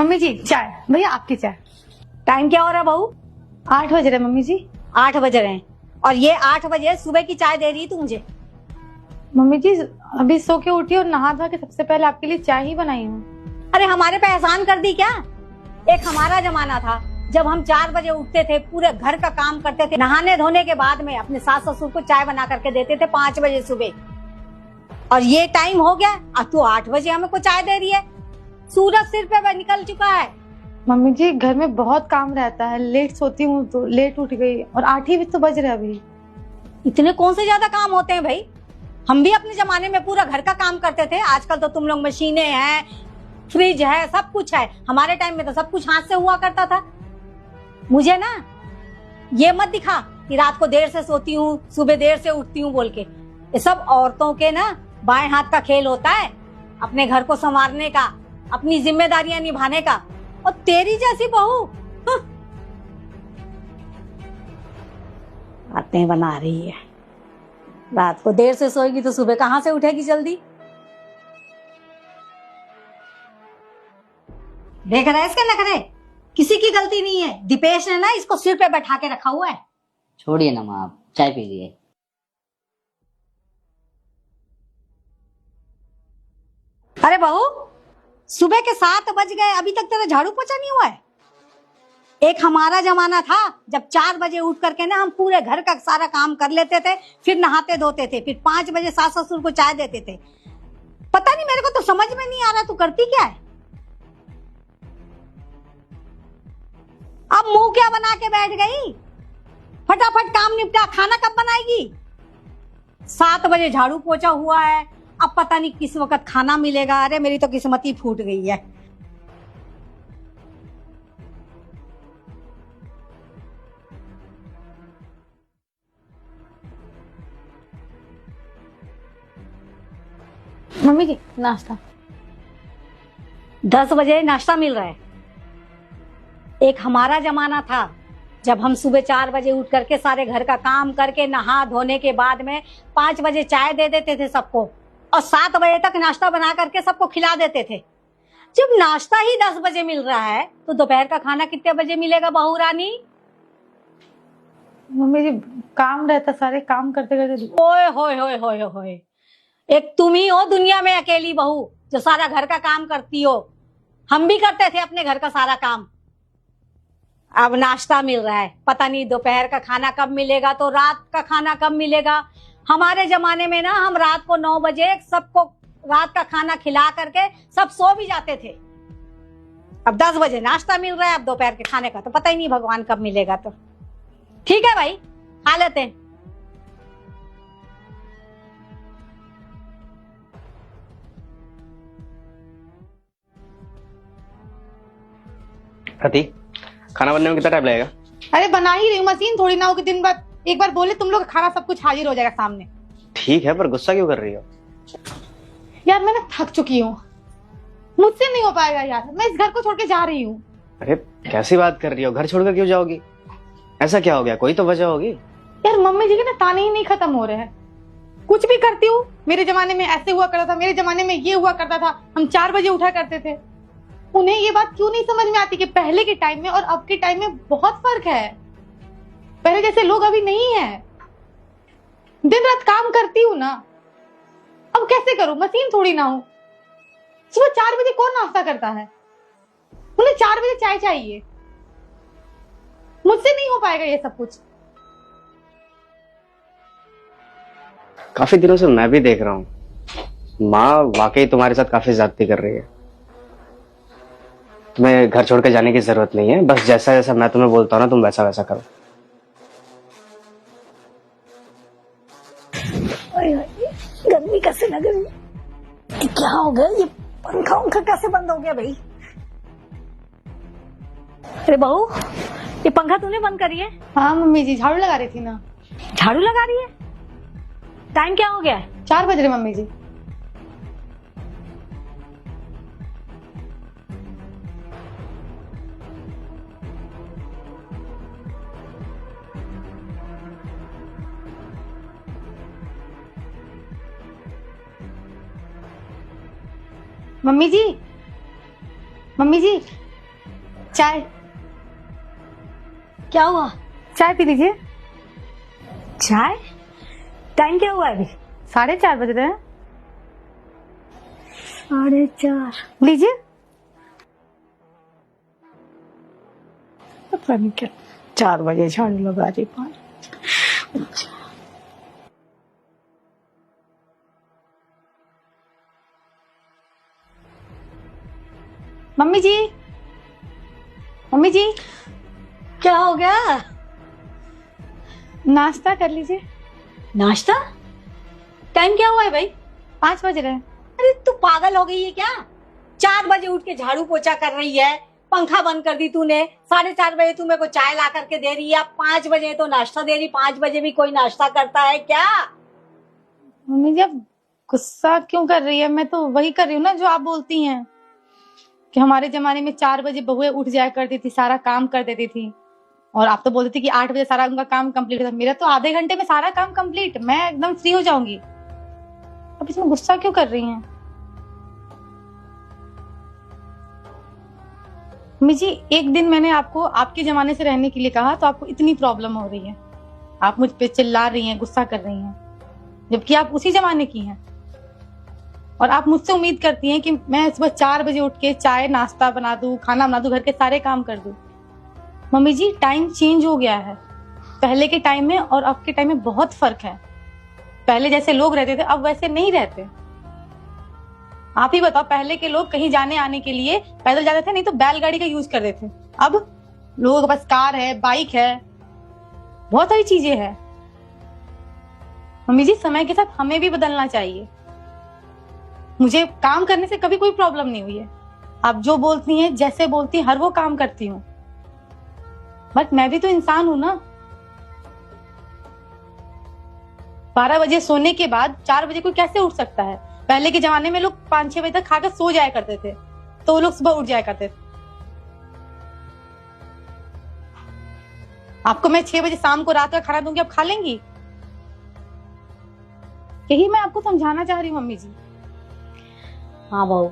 Mummy जी चाय। भैया आपकी चाय। टाइम क्या हो रहा है बहू? 8 बज रहे मम्मी जी। 8 बज रहे हैं और ये 8 बजे सुबह की चाय दे रही तू मुझे? मम्मी जी अभी सो के उठी और नहा धो के सबसे पहले आपके लिए चाय ही बनाई हूँ। अरे हमारे पे एहसान कर दी क्या? एक हमारा जमाना था जब हम 4 बजे उठते थे, पूरे घर का काम करते थे, नहाने धोने के बाद में अपने सास ससुर को चाय बना करके देते थे 5 बजे सुबह। और ये टाइम हो गया अब तू 8 बजे हमें को चाय दे रही है। सूरज सिर पे निकल चुका है। मम्मी जी घर में बहुत काम रहता है, लेट सोती हूँ तो लेट उठ गई और 8 ही तो बज रहे अभी। इतने कौन से ज्यादा काम होते हैं भाई? हम भी अपने जमाने में पूरा घर का काम करते थे। आजकल तो तुम लोग मशीनें हैं, फ्रिज है, सब कुछ है। हमारे टाइम में तो सब कुछ हाथ से हुआ करता था। मुझे ना ये मत दिखा कि रात को देर से सोती हूँ, सुबह देर से उठती हूँ बोल के। ये सब औरतों के ना बाएं हाथ का खेल होता है, अपने घर को संवारने का, अपनी जिम्मेदारियां निभाने का। और तेरी जैसी बहू बातें बना रही है। रात को देर से सोएगी तो सुबह कहां से उठेगी जल्दी? देख रहा है इसके नखरे? किसी की गलती नहीं है, दीपेश ने ना इसको सिर पे बैठा के रखा हुआ है। छोड़िए ना माँ, आप चाय पीजिए। अरे बहू, सुबह के 7 बज गए, अभी तक तेरा झाड़ू पोछा नहीं हुआ है? एक हमारा जमाना था जब 4 बजे उठ करके ना हम पूरे घर का सारा काम कर लेते थे, फिर नहाते धोते थे, फिर 5 बजे सास ससुर को चाय देते थे। पता नहीं, मेरे को तो समझ में नहीं आ रहा तू करती क्या है? अब मुंह क्या बना के बैठ गई? फटाफट काम निपटा, खाना कब बनाएगी? 7 बजे झाड़ू पोछा हुआ है, अब पता नहीं किस वक्त खाना मिलेगा। अरे मेरी तो किस्मत ही फूट गई है। मम्मी जी नाश्ता। 10 बजे नाश्ता मिल रहा है। एक हमारा जमाना था जब हम सुबह 4 बजे उठ करके सारे घर का काम करके नहा धोने के बाद में 5 बजे चाय दे देते थे सबको, और 7 बजे तक नाश्ता बना करके सबको खिला देते थे। जब नाश्ता ही 10 बजे मिल रहा है तो दोपहर का खाना कितने बजे मिलेगा बहू रानी? मम्मी जी काम रहता, सारे काम करते करते। ओए होए होए होए होए, एक तुम ही हो दुनिया में अकेली बहू जो सारा घर का काम करती हो। हम भी करते थे अपने घर का सारा काम। अब नाश्ता मिल रहा है, पता नहीं दोपहर का खाना कब मिलेगा, तो रात का खाना कब मिलेगा। हमारे जमाने में ना हम रात को 9 बजे सबको रात का खाना खिला करके सब सो भी जाते थे। अब 10 बजे नाश्ता मिल रहा है, अब दोपहर के खाने का तो पता ही नहीं भगवान कब मिलेगा। तो ठीक है भाई, खा लेते हैं। प्रति, खाना बनने में कितना टाइम लगेगा? अरे बना ही रही हूँ, मशीन थोड़ी ना होगी। दिन बाद एक बार बोले तुम लोग खाना सब कुछ हाजिर हो जाएगा सामने। ठीक है, पर गुस्सा क्यों कर रही हो? यार मैं ना थक चुकी हूँ, मुझसे नहीं हो पाएगा यार। मैं इस घर को छोड़ के जा रही हूँ। अरे कैसी बात कर रही हो? घर छोड़कर क्यों जाओगी? ऐसा क्या हो गया? कोई तो वजह होगी। यार मम्मी जी के ना ताने ही नहीं खत्म हो रहे हैं। कुछ भी करती हूँ, मेरे जमाने में ऐसे हुआ करता था, मेरे जमाने में ये हुआ करता था, हम 4 बजे उठा करते थे। उन्हें ये बात क्यों नहीं समझ में आती कि पहले के टाइम में और अब के टाइम में बहुत फर्क है। पहले जैसे लोग अभी नहीं है। दिन रात काम करती हूँ ना, अब कैसे करूं? मशीन थोड़ी ना हूं। सुबह 4 बजे कौन नाश्ता करता है? उन्हें 4 बजे चाय चाहिए। मुझसे नहीं हो पाएगा ये सब कुछ। काफी दिनों से मैं भी देख रहा हूँ, माँ वाकई तुम्हारे साथ काफी ज्यादती कर रही है। तुम्हें घर छोड़ के जाने की जरूरत नहीं है, बस जैसा जैसा मैं तुम्हें बोलता हूँ ना, तुम वैसा वैसा करो। गर्मी कैसे लग रही है? क्या हो गया? ये पंखा उंखा कैसे बंद हो गया भाई? अरे बहू, ये पंखा तूने बंद करी है? हाँ मम्मी जी, झाड़ू लगा रही थी ना। झाड़ू लगा रही है? टाइम क्या हो गया है? 4 बज रहे मम्मी जी। मम्मी जी, मम्मी जी चाय क्या हुआ? चाय पी लीजिए। चाय? टाइम क्या हुआ अभी? 4:30 बज रहे हैं। 4:30। लीजिए। पता नहीं क्या 4 बजे झाड़ू लगा रही 5। मम्मी जी, मम्मी जी, क्या हो गया? नाश्ता कर लीजिए। नाश्ता? टाइम क्या हुआ है भाई? 5 बज रहे हैं। अरे तू पागल हो गई है क्या? 4 बजे उठ के झाड़ू पोछा कर रही है, पंखा बंद कर दी तूने, 4:30 बजे तू मेरे को चाय ला करके दे रही है, 5 बजे तो नाश्ता दे रही। 5 बजे भी कोई नाश्ता करता है क्या? मम्मी जी, आप गुस्सा क्यों कर रही है? मैं तो वही कर रही हूँ ना जो आप बोलती हैं, कि हमारे जमाने में 4 बजे बहुएं उठ जाया करती थी, सारा काम कर देती थी, और आप तो बोलती थी कि 8 बजे सारा उनका काम कंप्लीट था। मेरा तो आधे घंटे में सारा काम कंप्लीट, मैं एकदम फ्री हो जाऊंगी। अब इसमें गुस्सा क्यों कर रही हैं? मम्मी जी, एक दिन मैंने आपको आपके जमाने से रहने के लिए कहा तो आपको इतनी प्रॉब्लम हो रही है, आप मुझ पे चिल्ला रही हैं, गुस्सा कर रही हैं, जबकि आप उसी जमाने की हैं। और आप मुझसे उम्मीद करती हैं कि मैं सुबह 4 बजे उठ के चाय नाश्ता बना दूं, खाना बना दूं, घर के सारे काम कर दूं। मम्मी जी, टाइम चेंज हो गया है। पहले के टाइम में और अब के टाइम में बहुत फर्क है। पहले जैसे लोग रहते थे अब वैसे नहीं रहते। आप ही बताओ, पहले के लोग कहीं जाने आने के लिए पैदल जाते थे, नहीं तो बैलगाड़ी का यूज करते थे। अब लोगों के पास कार है, बाइक है, बहुत सारी चीजें हैं। मम्मी जी, समय के साथ हमें भी बदलना चाहिए। मुझे काम करने से कभी कोई प्रॉब्लम नहीं हुई है। आप जो बोलती हैं, जैसे बोलती हैं, हर वो काम करती हूँ, बट मैं भी तो इंसान हूं ना। 12 बजे सोने के बाद 4 बजे कोई कैसे उठ सकता है? पहले के जमाने में लोग 5-6 बजे तक खाकर सो जाया करते थे, तो वो लोग सुबह उठ जाया करते थे। आपको मैं 6 बजे शाम को रात का खाना दूंगी, आप खा लेंगी? यही मैं आपको समझाना चाह रही हूँ मम्मी जी। हाँ बहू,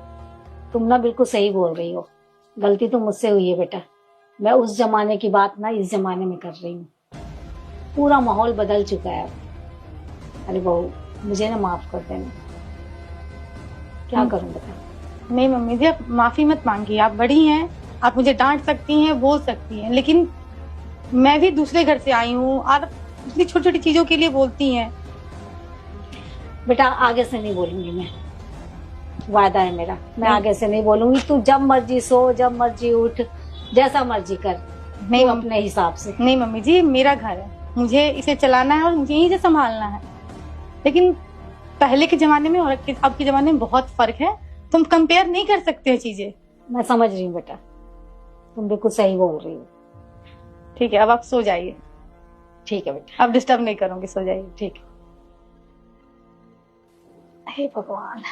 तुम ना बिल्कुल सही बोल रही हो। गलती तो मुझसे हुई है बेटा। मैं उस जमाने की बात ना इस जमाने में कर रही हूँ। पूरा माहौल बदल चुका है अब। अरे बहू, मुझे ना माफ कर देना। क्या करूं बता? नहीं मम्मी जी, आप माफी मत मांगिए। आप बड़ी हैं, आप मुझे डांट सकती हैं, बोल सकती हैं, लेकिन मैं भी दूसरे घर से आई हूँ और इतनी छोटी छोटी चीजों के लिए बोलती हैं। बेटा आगे से नहीं बोलूंगी मैं, वादा है मेरा। मैं आगे से नहीं बोलूंगी। तू जब मर्जी सो, जब मर्जी उठ, जैसा मर्जी कर, नहीं तू अपने हिसाब से। नहीं मम्मी जी, मेरा घर है, मुझे इसे चलाना है और मुझे यहीं से संभालना है। लेकिन पहले के जमाने में और अब के जमाने में बहुत फर्क है। तुम कंपेयर नहीं कर सकते हो चीजें। मैं समझ रही हूँ बेटा, तुम बिल्कुल सही बोल रही हो। ठीक है, अब आप सो जाइए। ठीक है बेटा, अब डिस्टर्ब नहीं करूंगी, सो जाइए। ठीक है। हे भगवान।